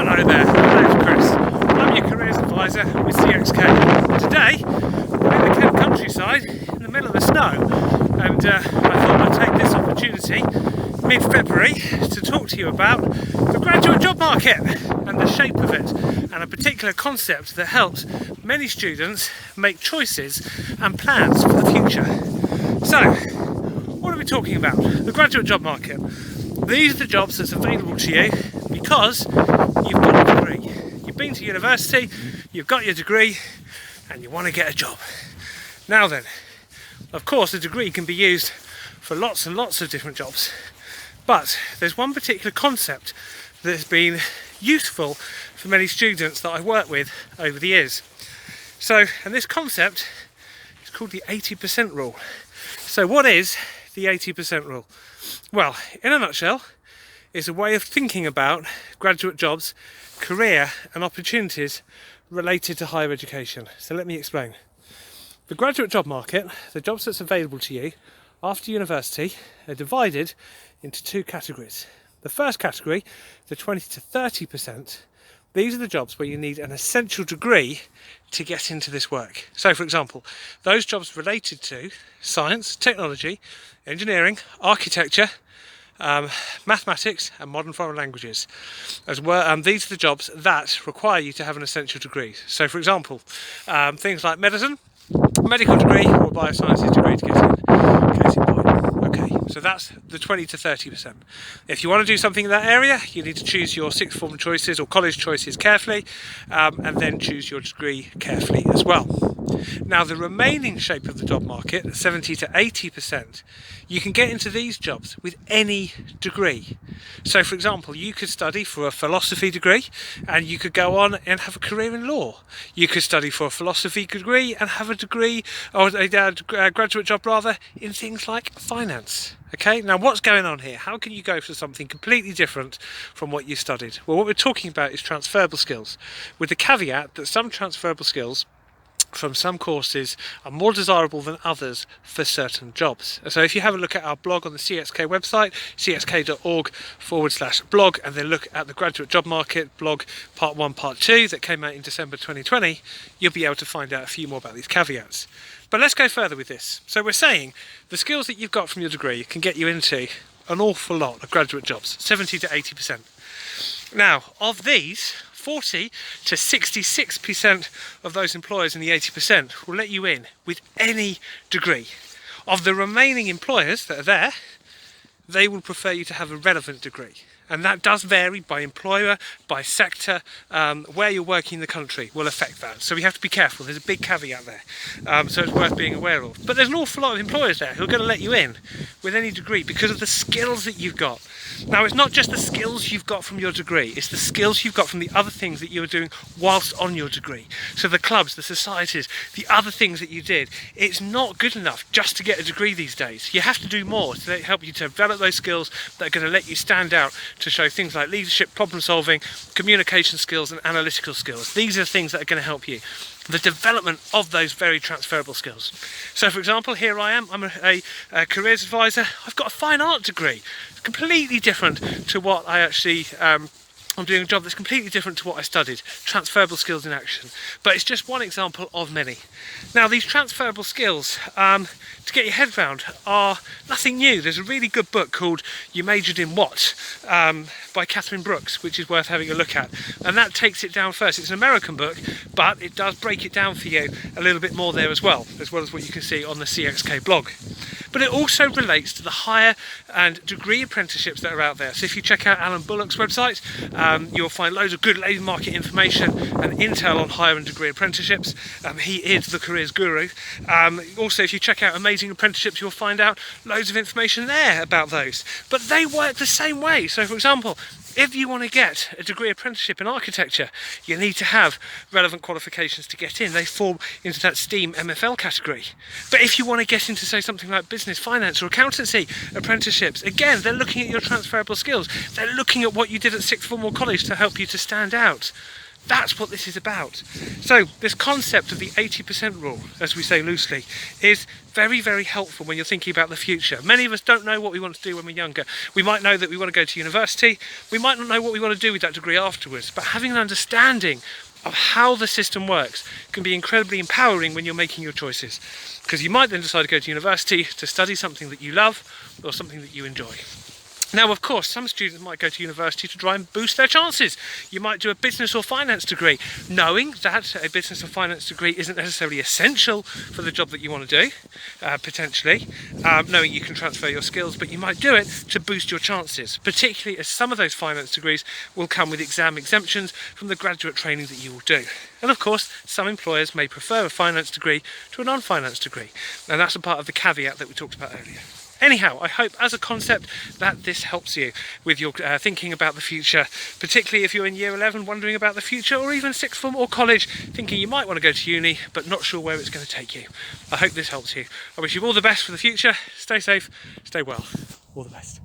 Hello there, my name's Chris. I'm your careers advisor with CXK. Today, I'm in the Kent countryside in the middle of the snow, and I thought I'd take this opportunity mid-February to talk to you about the graduate job market and the shape of it, and a particular concept that helps many students make choices and plans for the future. So, what are we talking about? The graduate job market. These are the jobs that's available to you because you've got a degree. You've been to university, you've got your degree, and you want to get a job. Now then, of course a degree can be used for lots and lots of different jobs, but there's one particular concept that's been useful for many students that I've worked with over the years. And this concept is called the 80% rule. So what is the 80% rule? Well, in a nutshell, it's a way of thinking about graduate jobs, career and opportunities related to higher education. So let me explain. The graduate job market, the jobs that's available to you after university, are divided into two categories. The first category, the 20 to 30%, these are the jobs where you need an essential degree to get into this work. So for example, those jobs related to science, technology, engineering, architecture, mathematics and modern foreign languages, as well. These are the jobs that require you to have an essential degree. So for example, things like medicine, medical degree or biosciences degree to get in. Case in point. Okay, so that's the 20 to 30%. If you want to do something in that area, you need to choose your sixth form choices or college choices carefully, and then choose your degree carefully as well. Now the remaining shape of the job market, 70 to 80%, you can get into these jobs with any degree. So for example, you could study for a philosophy degree and you could go on and have a career in law. You could study for a philosophy degree and have a degree, or a graduate job rather, in things like finance. Okay, now what's going on here? How can you go for something completely different from what you studied? Well, what we're talking about is transferable skills, with the caveat that some transferable skills from some courses are more desirable than others for certain jobs. So if you have a look at our blog on the CXK website, cxk.org/blog, and then look at the graduate job market blog part 1, part 2 that came out in December 2020, you'll be able to find out a few more about these caveats. But let's go further with this. So we're saying the skills that you've got from your degree can get you into an awful lot of graduate jobs, 70 to 80%. Now, of these, 40 to 66% of those employers in the 80% will let you in with any degree. Of the remaining employers that are there, they will prefer you to have a relevant degree. And that does vary by employer, by sector, where you're working in the country will affect that. So we have to be careful. There's a big caveat there. So it's worth being aware of. But there's an awful lot of employers there who are going to let you in with any degree because of the skills that you've got. Now, it's not just the skills you've got from your degree, it's the skills you've got from the other things that you were doing whilst on your degree. So the clubs, the societies, the other things that you did. It's not good enough just to get a degree these days. You have to do more to help you to develop those skills that are going to let you stand out, to show things like leadership, problem solving, communication skills and analytical skills. These are things that are going to help you. The development of those very transferable skills. So for example, here I am, I'm a careers advisor, I've got a fine art degree. It's completely different to what I actually, I'm doing a job that's completely different to what I studied. Transferable skills in action. But it's just one example of many. Now these transferable skills, to get your head round, are nothing new. There's a really good book called You Majored in What? By Catherine Brooks, which is worth having a look at. And that takes it down first. It's an American book, but it does break it down for you a little bit more there as well as what you can see on the CXK blog. But it also relates to the higher and degree apprenticeships that are out there. So if you check out Alan Bullock's website, you'll find loads of good labour market information and intel on higher and degree apprenticeships. He is the careers guru. Also, if you check out Amazing Apprenticeships, you'll find out loads of information there about those. But they work the same way. So for example, if you want to get a degree apprenticeship in architecture, you need to have relevant qualifications to get in. They fall into that STEAM MFL category. But if you want to get into, say, something like business, finance or accountancy apprenticeships, again, they're looking at your transferable skills. They're looking at what you did at sixth form or college to help you to stand out. That's what this is about. So this concept of the 80% rule, as we say loosely, is very, very helpful when you're thinking about the future. Many of us don't know what we want to do when we're younger. We might know that we want to go to university. We might not know what we want to do with that degree afterwards, but having an understanding of how the system works can be incredibly empowering when you're making your choices. Because you might then decide to go to university to study something that you love or something that you enjoy. Now, of course, some students might go to university to try and boost their chances. You might do a business or finance degree, knowing that a business or finance degree isn't necessarily essential for the job that you want to do, potentially, knowing you can transfer your skills, but you might do it to boost your chances, particularly as some of those finance degrees will come with exam exemptions from the graduate training that you will do. And of course, some employers may prefer a finance degree to a non-finance degree, and that's a part of the caveat that we talked about earlier. Anyhow, I hope as a concept that this helps you with your thinking about the future, particularly if you're in year 11 wondering about the future, or even sixth form or college thinking you might want to go to uni but not sure where it's going to take you. I hope this helps you. I wish you all the best for the future. Stay safe, stay well. All the best.